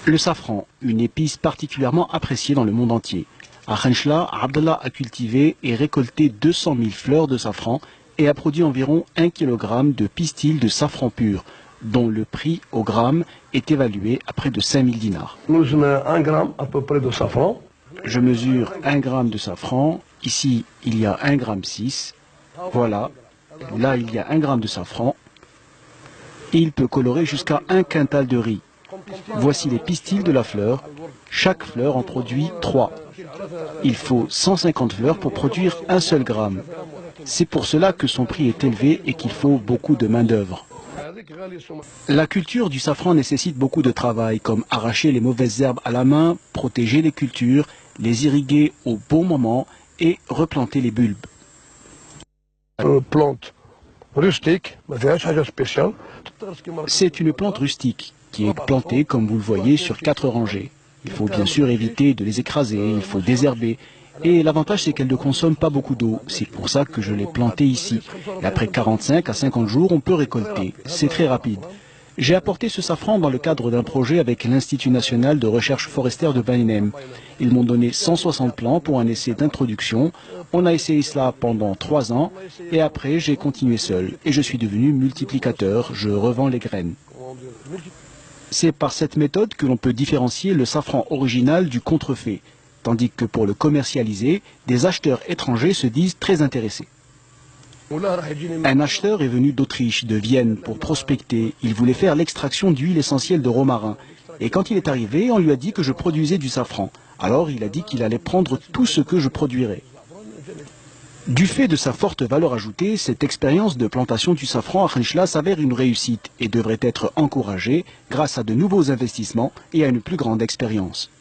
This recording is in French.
Le safran, une épice particulièrement appréciée dans le monde entier. À Khenchela, Abdallah a cultivé et récolté 200 000 fleurs de safran et a produit environ 1 kg de pistil de safran pur, dont le prix au gramme est évalué à près de 5 000 dinars. Nous mettons 1 gramme à peu près de safran. Je mesure 1 gramme de safran. Ici, il y a 1 gramme 6. Voilà. Là, il y a 1 gramme de safran. Il peut colorer jusqu'à 1 quintal de riz. Voici les pistils de la fleur. Chaque fleur en produit 3. Il faut 150 fleurs pour produire un seul gramme. C'est pour cela que son prix est élevé et qu'il faut beaucoup de main-d'œuvre. La culture du safran nécessite beaucoup de travail, comme arracher les mauvaises herbes à la main, protéger les cultures, les irriguer au bon moment et replanter les bulbes. Plante rustique, spéciale. C'est une plante rustique qui est plantée, comme vous le voyez, sur 4 rangées. Il faut bien sûr éviter de les écraser, il faut désherber. Et l'avantage, c'est qu'elle ne consomme pas beaucoup d'eau. C'est pour ça que je l'ai plantée ici. Et après 45 à 50 jours, on peut récolter. C'est très rapide. J'ai apporté ce safran dans le cadre d'un projet avec l'Institut national de recherche forestière de Baïnem. Ils m'ont donné 160 plants pour un essai d'introduction. On a essayé cela pendant 3 ans et après j'ai continué seul. Et je suis devenu multiplicateur, je revends les graines. C'est par cette méthode que l'on peut différencier le safran original du contrefait, tandis que pour le commercialiser, des acheteurs étrangers se disent très intéressés. Un acheteur est venu d'Autriche, de Vienne, pour prospecter. Il voulait faire l'extraction d'huile essentielle de romarin. Et quand il est arrivé, on lui a dit que je produisais du safran. Alors il a dit qu'il allait prendre tout ce que je produirais. Du fait de sa forte valeur ajoutée, cette expérience de plantation du safran à Khenchela s'avère une réussite et devrait être encouragée grâce à de nouveaux investissements et à une plus grande expérience.